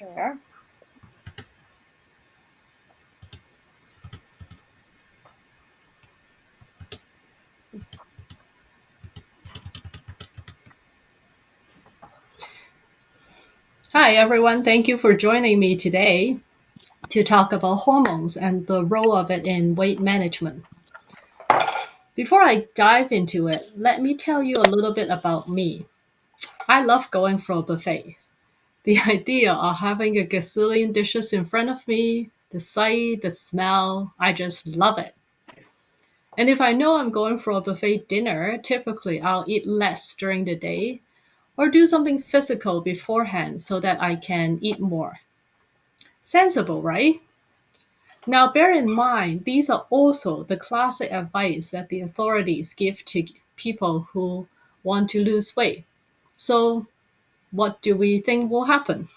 Sure. Hi, everyone. Thank you for joining me today to talk about hormones and the role of it in weight management. Before I dive into it, let me tell you a little bit about me. I love going for a buffet. The idea of having a gazillion dishes in front of me, the sight, the smell, I just love it. And if I know I'm going for a buffet dinner, typically I'll eat less during the day or do something physical beforehand so that I can eat more. Sensible, right? Now, bear in mind, these are also the classic advice that the authorities give to people who want to lose weight. So, what do we think will happen?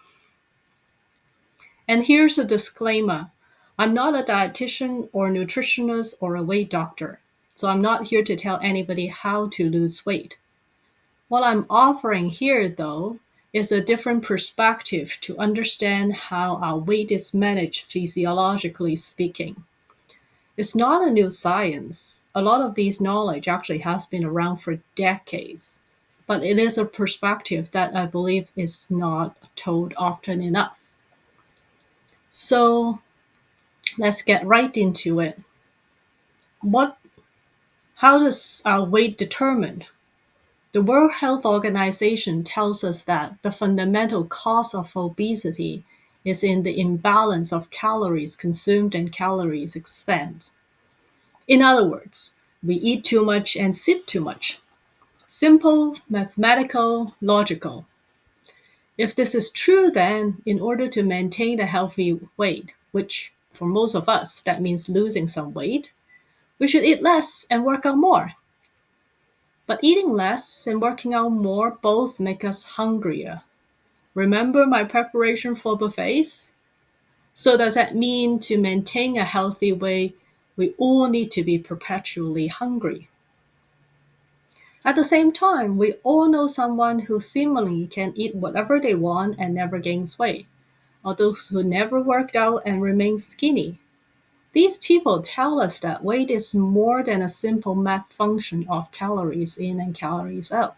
And here's a disclaimer: I'm not a dietitian or nutritionist or a weight doctor, so I'm not here to tell anybody how to lose weight. What I'm offering here, though, is a different perspective to understand how our weight is managed physiologically speaking. It's not a new science. A lot of these knowledge actually has been around for decades, but it is a perspective that I believe is not told often enough. So let's get right into it. What how does our weight determined? The World Health Organization tells us that the fundamental cause of obesity is in the imbalance of calories consumed and calories expended. In other words, we eat too much and sit too much. Simple, mathematical, logical. If this is true, then in order to maintain a healthy weight, which for most of us that means losing some weight, we should eat less and work out more. But eating less and working out more both make us hungrier. Remember my preparation for buffets? So does that mean to maintain a healthy weight, we all need to be perpetually hungry? At the same time, we all know someone who seemingly can eat whatever they want and never gains weight, or those who never worked out and remain skinny. These people tell us that weight is more than a simple math function of calories in and calories out.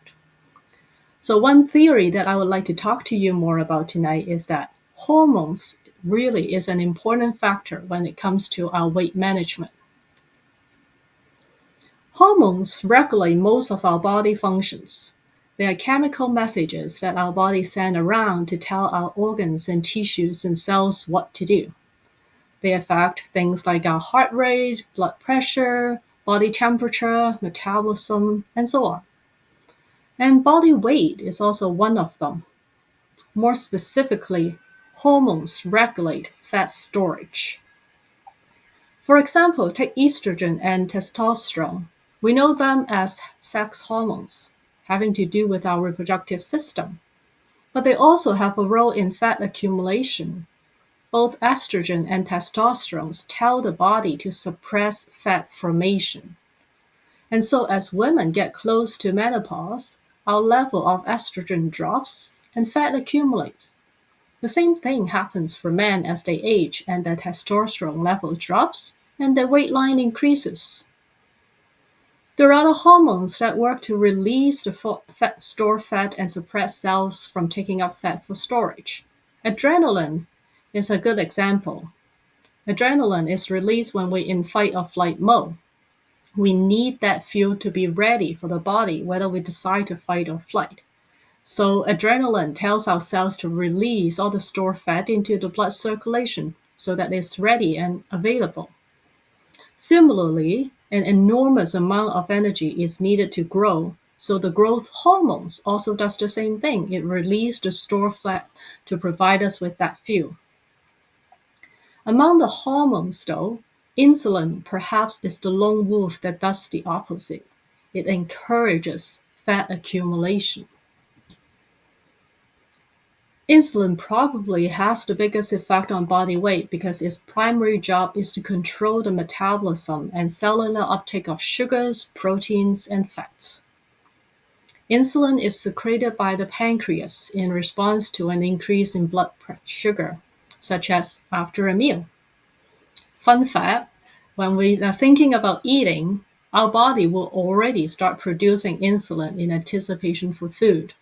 So, one theory that I would like to talk to you more about tonight is that hormones really is an important factor when it comes to our weight management. Hormones regulate most of our body functions. They are chemical messages that our body send around to tell our organs and tissues and cells what to do. They affect things like our heart rate, blood pressure, body temperature, metabolism, and so on. And body weight is also one of them. More specifically, hormones regulate fat storage. For example, take estrogen and testosterone. We know them as sex hormones, having to do with our reproductive system. But they also have a role in fat accumulation. Both estrogen and testosterone tell the body to suppress fat formation. And so, as women get close to menopause, our level of estrogen drops and fat accumulates. The same thing happens for men as they age and their testosterone level drops and their weight line increases. There are other hormones that work to release the fat, store fat and suppress cells from taking up fat for storage. Adrenaline is a good example. Adrenaline is released when we're in fight or flight mode. We need that fuel to be ready for the body whether we decide to fight or flight. So adrenaline tells our cells to release all the stored fat into the blood circulation so that it's ready and available. Similarly, an enormous amount of energy is needed to grow, so the growth hormones also does the same thing. It releases the stored fat to provide us with that fuel. Among the hormones, though, insulin perhaps is the lone wolf that does the opposite. It encourages fat accumulation. Insulin probably has the biggest effect on body weight because its primary job is to control the metabolism and cellular uptake of sugars, proteins, and fats. Insulin is secreted by the pancreas in response to an increase in blood sugar, such as after a meal. Fun fact, when we are thinking about eating, our body will already start producing insulin in anticipation for food.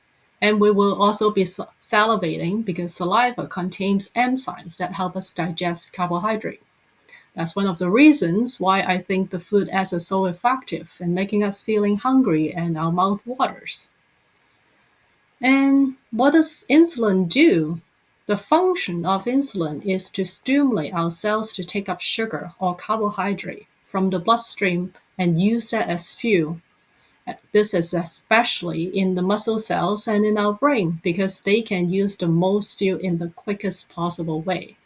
And we will also be salivating because saliva contains enzymes that help us digest carbohydrate. That's one of the reasons why I think the food ads are so effective in making us feeling hungry and our mouth waters. And what does insulin do? The function of insulin is to stimulate our cells to take up sugar or carbohydrate from the bloodstream and use that as fuel. This is especially in the muscle cells and in our brain because they can use the most fuel in the quickest possible way.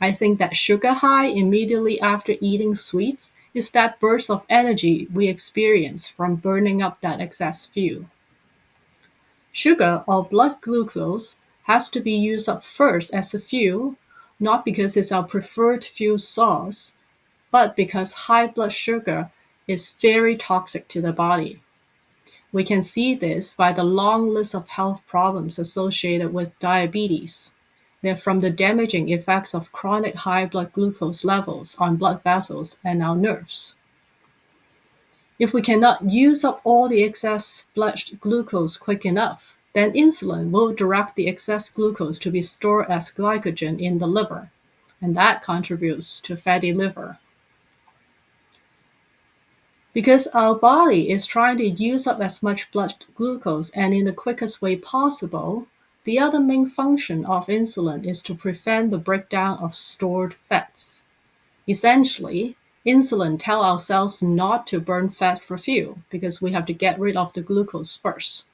I think that sugar high immediately after eating sweets is that burst of energy we experience from burning up that excess fuel. Sugar or blood glucose has to be used up first as a fuel, not because it's our preferred fuel source, but because high blood sugar is very toxic to the body. We can see this by the long list of health problems associated with diabetes. They're from the damaging effects of chronic high blood glucose levels on blood vessels and our nerves. If we cannot use up all the excess blood glucose quick enough, then insulin will direct the excess glucose to be stored as glycogen in the liver, and that contributes to fatty liver. Because our body is trying to use up as much blood glucose and in the quickest way possible, the other main function of insulin is to prevent the breakdown of stored fats. Essentially, insulin tells our cells not to burn fat for fuel because we have to get rid of the glucose first.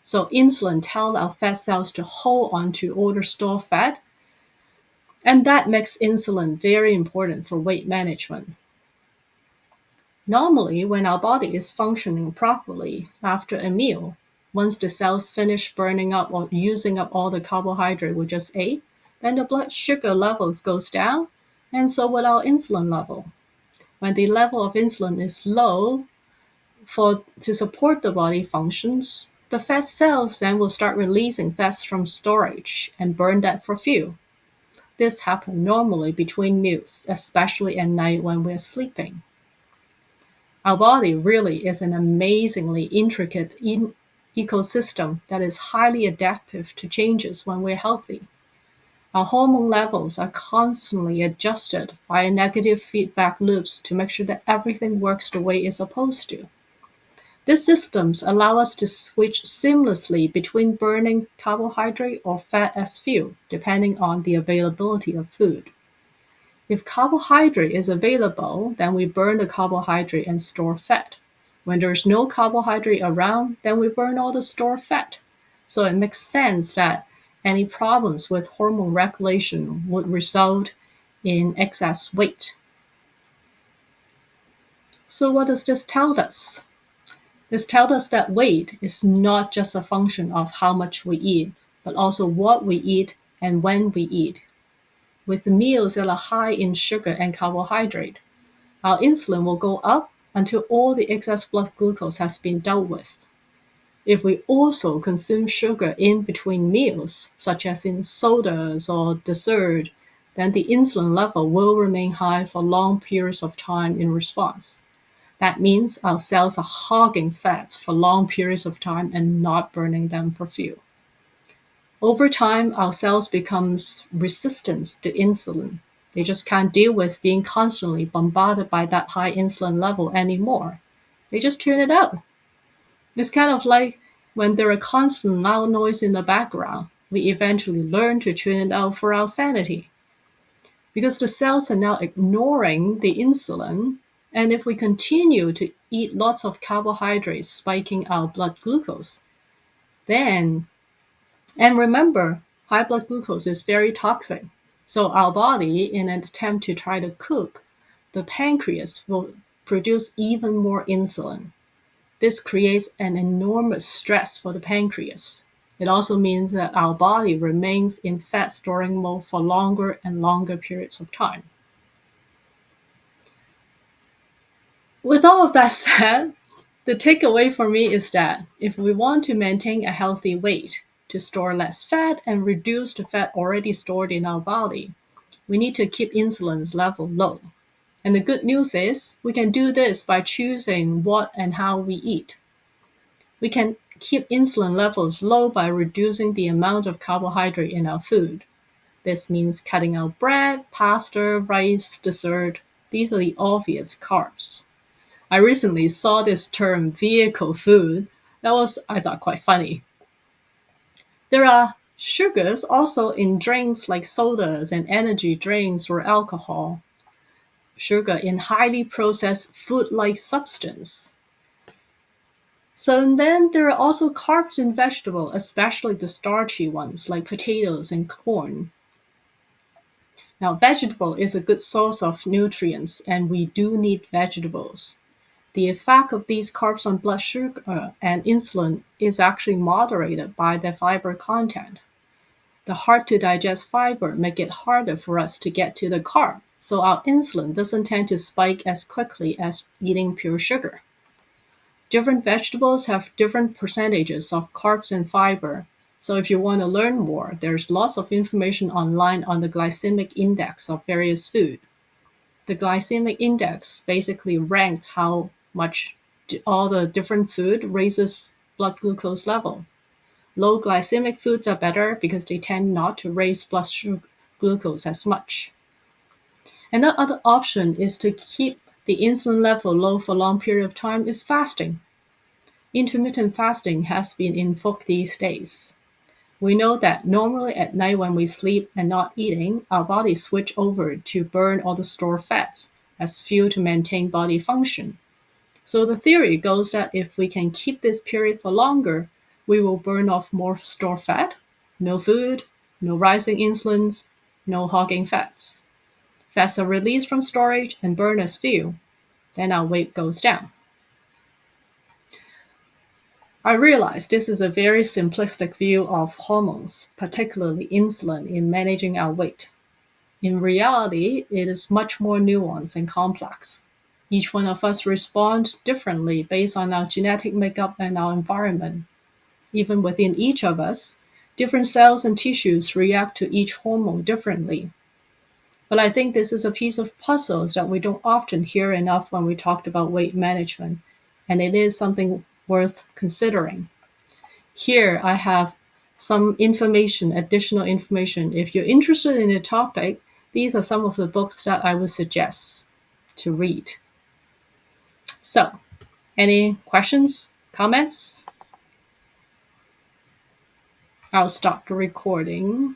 So insulin tells our fat cells to hold on to all the stored fat, and that makes insulin very important for weight management. Normally, when our body is functioning properly after a meal, once the cells finish burning up or using up all the carbohydrate we just ate, then the blood sugar levels goes down, and so will our insulin level. When the level of insulin is low to support the body functions, the fat cells then will start releasing fats from storage and burn that for fuel. This happens normally between meals, especially at night when we're sleeping. Our body really is an amazingly intricate ecosystem that is highly adaptive to changes when we're healthy. Our hormone levels are constantly adjusted via negative feedback loops to make sure that everything works the way it's supposed to. These systems allow us to switch seamlessly between burning carbohydrate or fat as fuel, depending on the availability of food. If carbohydrate is available, then we burn the carbohydrate and store fat. When there's no carbohydrate around, then we burn all the stored fat. So it makes sense that any problems with hormone regulation would result in excess weight. So what does this tell us? This tells us that weight is not just a function of how much we eat, but also what we eat and when we eat. With meals that are high in sugar and carbohydrate, our insulin will go up until all the excess blood glucose has been dealt with. If we also consume sugar in between meals, such as in sodas or dessert, then the insulin level will remain high for long periods of time in response. That means our cells are hogging fats for long periods of time and not burning them for fuel. Over time, our cells become resistant to insulin. They just can't deal with being constantly bombarded by that high insulin level anymore. They just tune it out. It's kind of like when there are constant loud noise in the background, we eventually learn to tune it out for our sanity. Because the cells are now ignoring the insulin, and if we continue to eat lots of carbohydrates spiking our blood glucose, then, and remember, high blood glucose is very toxic. So our body, in an attempt to try to cook, the pancreas will produce even more insulin. This creates an enormous stress for the pancreas. It also means that our body remains in fat storing mode for longer and longer periods of time. With all of that said, The takeaway for me is that if we want to maintain a healthy weight, to store less fat and reduce the fat already stored in our body, we need to keep insulin's level low. And the good news is we can do this by choosing what and how we eat. We can keep insulin levels low by reducing the amount of carbohydrate in our food. This means cutting out bread, pasta, rice, dessert. These are the obvious carbs. I recently saw this term vehicle food. That was, I thought, quite funny. There are sugars also in drinks like sodas and energy drinks or alcohol. Sugar in highly processed food-like substance. So then there are also carbs in vegetables, especially the starchy ones like potatoes and corn. Now, vegetable is a good source of nutrients, and we do need vegetables. The effect of these carbs on blood sugar and insulin is actually moderated by their fiber content. The hard to digest fiber make it harder for us to get to the carb, so our insulin doesn't tend to spike as quickly as eating pure sugar. Different vegetables have different percentages of carbs and fiber. So if you want to learn more, there's lots of information online on the glycemic index of various food. The glycemic index basically ranked how much all the different food raises blood glucose level. Low glycemic foods are better because they tend not to raise blood glucose as much. Another option is to keep the insulin level low for a long period of time is fasting. Intermittent fasting has been in vogue these days. We know that normally at night when we sleep and not eating, our bodies switch over to burn all the stored fats as fuel to maintain body function. So the theory goes that if we can keep this period for longer, we will burn off more stored fat, no food, no rising insulins, no hogging fats. Fats are released from storage and burned as fuel. Then our weight goes down. I realize this is a very simplistic view of hormones, particularly insulin, in managing our weight. In reality, it is much more nuanced and complex. Each one of us responds differently based on our genetic makeup and our environment. Even within each of us, different cells and tissues react to each hormone differently. But I think this is a piece of puzzles that we don't often hear enough when we talked about weight management, and it is something worth considering. Here I have some information, additional information. If you're interested in the topic, these are some of the books that I would suggest to read. So, any questions, comments? I'll stop the recording.